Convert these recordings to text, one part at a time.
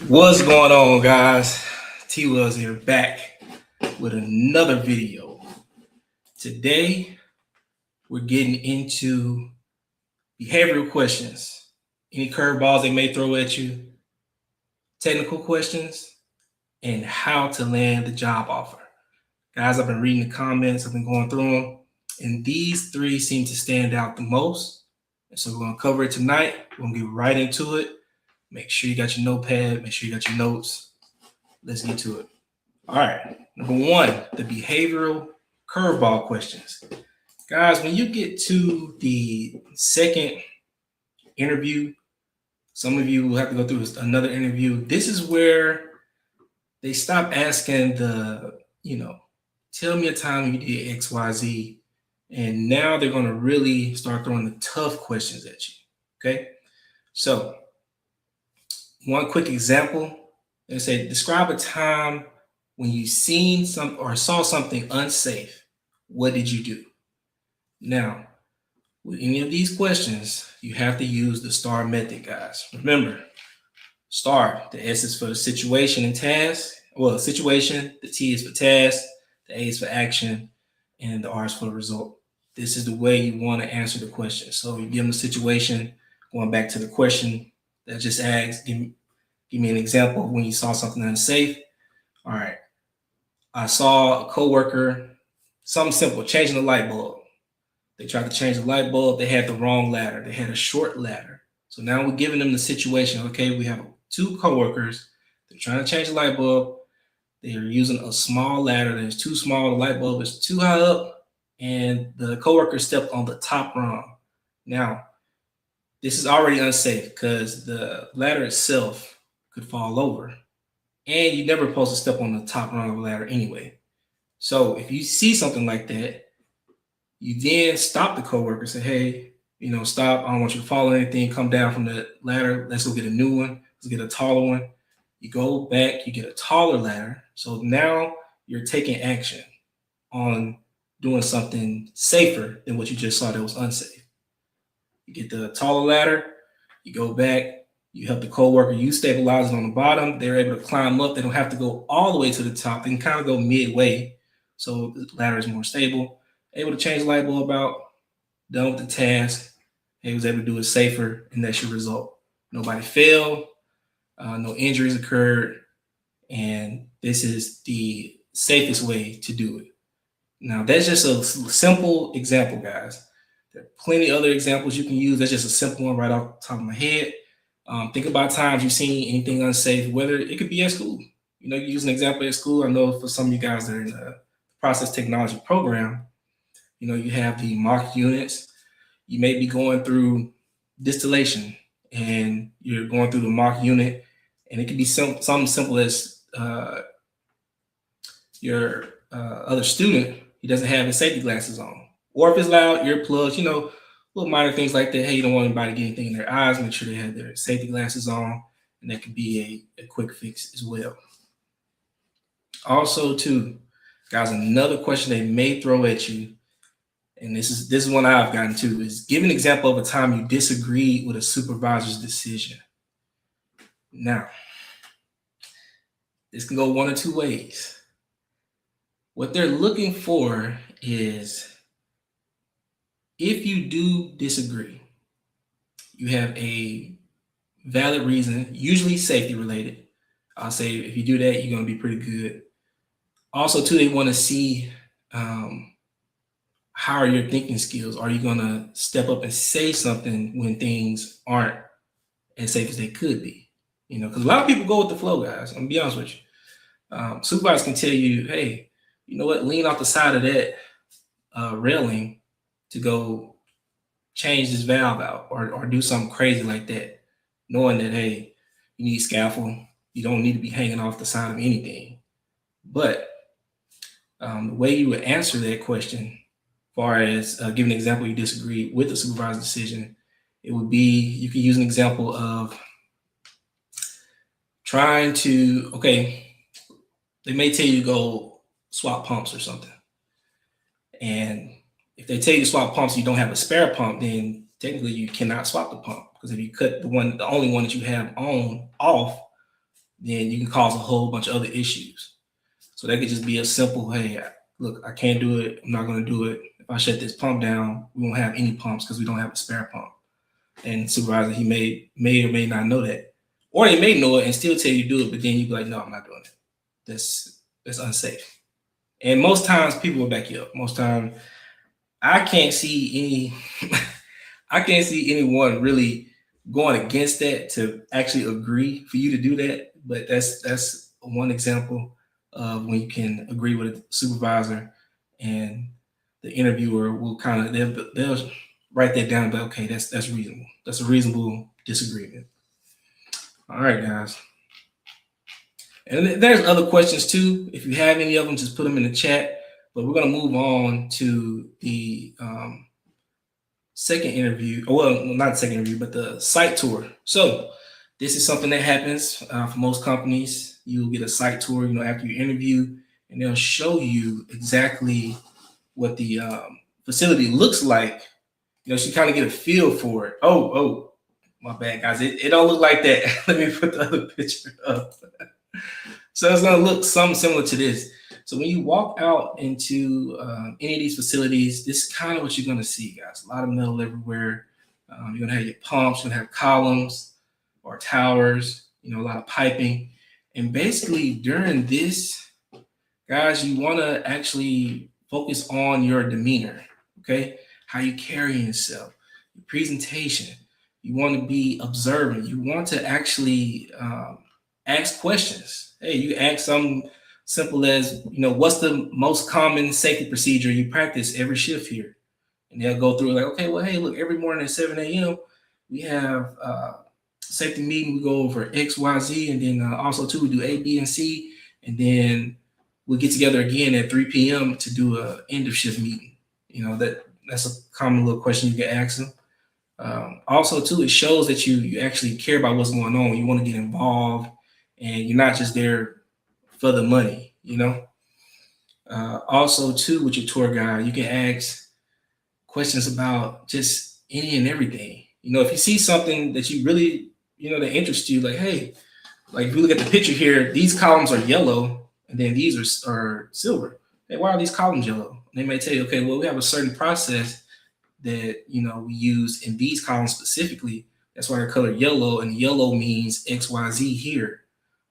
What's going on, guys? T Wells here, back with another video. Today, we're getting into behavioral questions, any curveballs they may throw at you, technical questions, and how to land the job offer. Guys, I've been reading the comments, I've been going through them, and these three seem to stand out the most. And so we're going to cover it tonight. We're going to get right into it. Make sure you got your notepad, make sure you got your notes. Let's get to it. All right, number one, the behavioral curveball questions. Guys, when you get to the second interview, some of you will have to go through another interview. This is where they stop asking tell me a time you did X, Y, Z. And now they're going to really start throwing the tough questions at you. Okay. So, one quick example, they say, describe a time when you seen some or saw something unsafe. What did you do? Now, with any of these questions, you have to use the STAR method, guys. Remember, STAR, the S is for situation and task. Well, situation, the T is for task, the A is for action, and the R is for result. This is the way you want to answer the question. So you give them a situation, going back to the question that just asked, give me an example of when you saw something unsafe. All right. I saw a coworker, something simple, changing the light bulb. They tried to change the light bulb. They had the wrong ladder. They had a short ladder. So now we're giving them the situation. Okay, we have two coworkers. They're trying to change the light bulb. They're using a small ladder that is too small. The light bulb is too high up, and the coworker stepped on the top rung. Now, this is already unsafe because the ladder itself could fall over. And you're never supposed to step on the top rung of a ladder anyway. So if you see something like that, you then stop the coworker and say, hey, stop. I don't want you to fall or anything. Come down from the ladder. Let's go get a new one. Let's get a taller one. You go back, you get a taller ladder. So now you're taking action on doing something safer than what you just saw that was unsafe. You get the taller ladder, you go back, you help the coworker, you stabilize it on the bottom. They're able to climb up. They don't have to go all the way to the top. They can kind of go midway. So the ladder is more stable. Able to change the light bulb out, done with the task. He was able to do it safer, and that's your result. Nobody failed, no injuries occurred, and this is the safest way to do it. Now, that's just a simple example, guys. There are plenty other examples you can use. That's just a simple one right off the top of my head. Think about times you've seen anything unsafe, whether it could be at school. You use an example at school. I know for some of you guys that are in the process technology program, you have the mock units. You may be going through distillation and you're going through the mock unit, and it could be something simple as your other student, he doesn't have his safety glasses on. Or if it's loud, earplugs, little minor things like that. Hey, you don't want anybody to get anything in their eyes. Make sure they have their safety glasses on, and that could be a quick fix as well. Also, too, guys, another question they may throw at you, and this is one I've gotten to, is give an example of a time you disagreed with a supervisor's decision. Now, this can go one or two ways. What they're looking for is, if you do disagree, you have a valid reason, usually safety related. I'll say if you do that, you're going to be pretty good. Also, too, they want to see how are your thinking skills? Are you going to step up and say something when things aren't as safe as they could be? Because a lot of people go with the flow, guys. I'm going to be honest with you. Supervisors can tell you, hey, you know what? Lean off the side of that railing to go change this valve out or do something crazy like that, knowing that, hey, you need scaffold. You don't need to be hanging off the side of anything. But the way you would answer that question, as far as giving an example you disagree with the supervisor's decision, it would be, you could use an example of trying to, okay, they may tell you to go swap pumps or something. And if they tell you to swap pumps, you don't have a spare pump, then technically you cannot swap the pump, because if you cut the only one that you have off, then you can cause a whole bunch of other issues. So that could just be a simple, hey, look, I can't do it. I'm not going to do it. If I shut this pump down, we won't have any pumps because we don't have a spare pump. And supervisor, he may or may not know that, or he may know it and still tell you to do it, but then you be like, no, I'm not doing it. That's unsafe. And most times people will back you up. Most times I can't see any I can't see anyone really going against that to actually agree for you to do that. But that's one example of when you can agree with a supervisor, and the interviewer will kind of they'll write that down. But okay, that's reasonable. That's a reasonable disagreement. All right, guys. And there's other questions too. If you have any of them, just put them in the chat. But we're gonna move on to the second interview. Well, not the second interview, but the site tour. So this is something that happens for most companies. You'll get a site tour, after your interview, and they'll show you exactly what the facility looks like. So you kind of get a feel for it. Oh, my bad, guys. It don't look like that. Let me put the other picture up. So it's gonna look something similar to this. So when you walk out into any of these facilities, this is kind of what you're gonna see, guys. A lot of metal everywhere. You're gonna have your pumps, you're gonna have columns or towers, a lot of piping. And basically during this, guys, you wanna actually focus on your demeanor, okay? How you carry yourself, your presentation. You want to be observant. You want to actually ask questions. Hey, you ask something simple as, what's the most common safety procedure you practice every shift here? And they'll go through like, okay, well, hey, look, every morning at 7 a.m., we have safety meeting. We go over X, Y, Z, and then also too, we do A, B, and C, and then we'll get together again at 3 p.m. to do a end of shift meeting. That's a common little question you can ask them. Also, too, it shows that you actually care about what's going on. You want to get involved, and you're not just there for the money. Also, too, with your tour guide, you can ask questions about just any and everything. If you see something that you really, that interests you, like, hey, like if you look at the picture here, these columns are yellow, and then these are silver. Hey, why are these columns yellow? And they may tell you, okay, well, we have a certain process that we use in these columns specifically. That's why they're colored yellow, and yellow means XYZ here.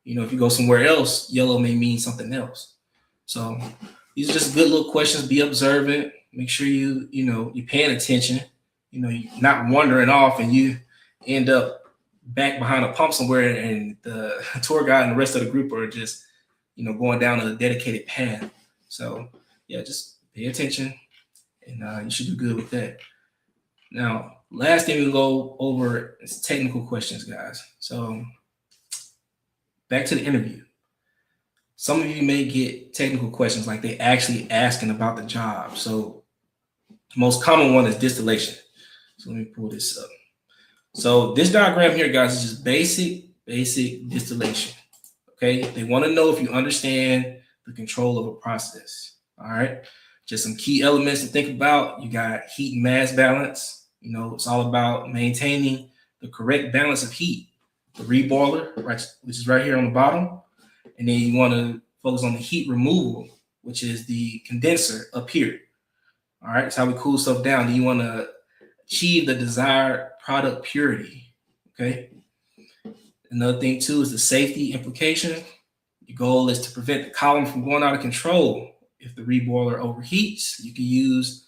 If you go somewhere else, yellow may mean something else. So these are just good little questions. Be observant. Make sure you're paying attention. You're not wandering off and you end up back behind a pump somewhere, and the tour guide and the rest of the group are just going down a dedicated path. So yeah, just pay attention, and you should do good with that. Now, last thing we'll go over is technical questions, guys. So back to the interview. Some of you may get technical questions like they actually asking about the job. So the most common one is distillation. So let me pull this up. So this diagram here, guys, is just basic distillation. Okay, they want to know if you understand the control of a process. All right, just some key elements to think about. You got heat and mass balance. It's all about maintaining the correct balance of heat. The reboiler, right, which is right here on the bottom, and then you want to focus on the heat removal, which is the condenser up here. All right, so how we cool stuff down. Then you want to achieve the desired product purity. Okay. Another thing too is the safety implication. The goal is to prevent the column from going out of control. If the reboiler overheats, you can use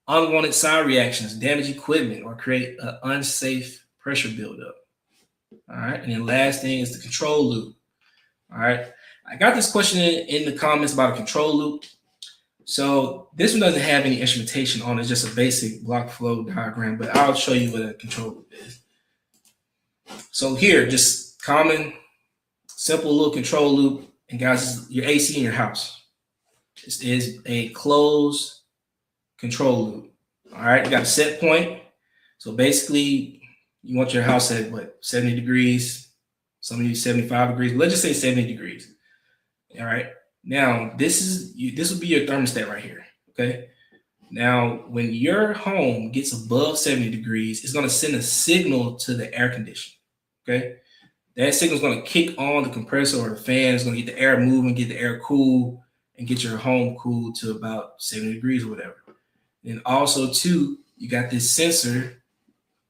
unwanted side reactions, damage equipment, or create an unsafe pressure buildup. All right, and then last thing is the control loop. All right, I got this question in the comments about a control loop. So this one doesn't have any instrumentation on it, it's just a basic block flow diagram, but I'll show you what a control loop is. So here, just common, simple little control loop. And guys, this is your AC in your house. This is a closed control loop. All right, you got a set point. So basically, you want your house at what, 70 degrees, some of you 75 degrees. Let's just say 70 degrees. All right. Now, this will be your thermostat right here. Okay. Now, when your home gets above 70 degrees, it's going to send a signal to the air conditioner. Okay. that signal is going to kick on the compressor or the fan. It's going to get the air moving, get the air cool, and get your home cool to about 70 degrees or whatever. And also, too, you got this sensor,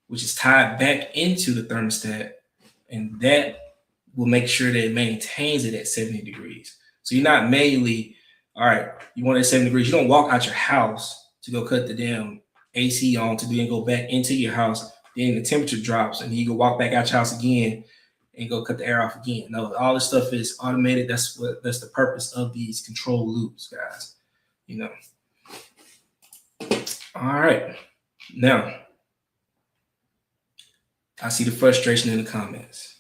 which is tied back into the thermostat, and that will make sure that it maintains it at 70 degrees. So you're not manually, all right, you want it at 70 degrees. You don't walk out your house to go cut the damn AC on to then go back into your house. Then the temperature drops and you go walk back out your house again and go cut the air off again. No, all this stuff is automated. That's the purpose of these control loops, guys. You know. All right. Now, I see the frustration in the comments.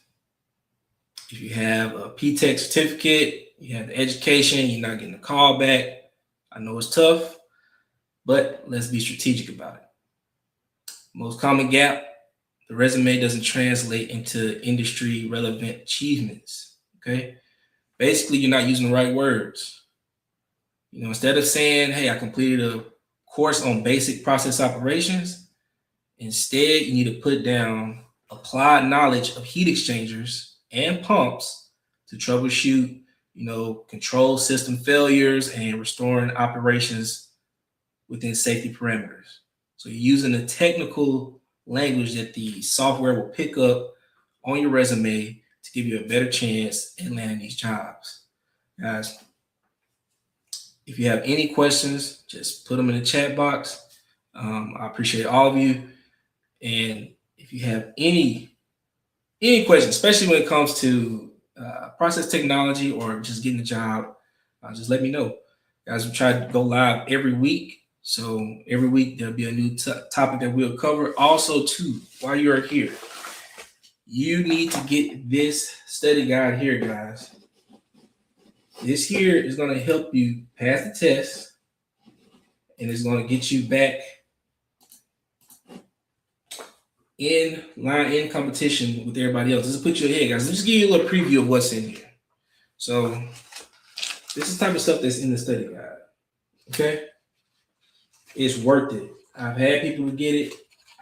If you have a P-Tech certificate, you have the education, you're not getting a call back. I know it's tough, but let's be strategic about it. Most common gap, the resume doesn't translate into industry relevant achievements. Okay. Basically, you're not using the right words. You know, instead of saying, hey, I completed a course on basic process operations, instead, you need to put down applied knowledge of heat exchangers and pumps to troubleshoot, control system failures and restoring operations within safety parameters. So you're using the technical language that the software will pick up on your resume to give you a better chance at landing these jobs. Guys, if you have any questions, just put them in the chat box. I appreciate all of you. And if you have any questions, especially when it comes to process technology or just getting a job, just let me know. Guys, we try to go live every week. So every week there'll be a new topic that we'll cover. Also, too, while you are here, you need to get this study guide here, guys. This here is going to help you pass the test, and it's going to get you back in line, in competition with everybody else. Just put you ahead, guys. Let's just give you a little preview of what's in here. So this is the type of stuff that's in the study guide. Okay? It's worth it. I've had people to get it.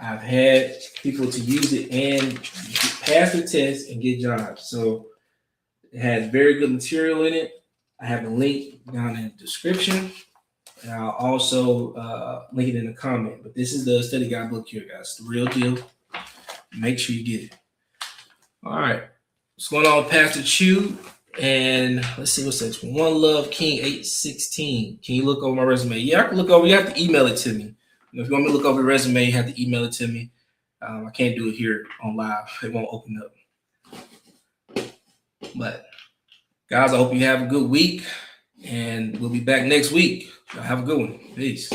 I've had people to use it and pass the test and get jobs. So it has very good material in it. I have a link down in the description. And I'll also link it in the comment. But this is the study guide book here, guys. It's the real deal. Make sure you get it. All right. What's going on, Pastor Chew? And let's see what's next. One Love King 816. Can you look over my resume? Yeah, I can look over. You have to email it to me. If you want me to look over the resume, you have to email it to me. I can't do it here on live. It won't open up. But guys, I hope you have a good week. And we'll be back next week. Y'all have a good one. Peace.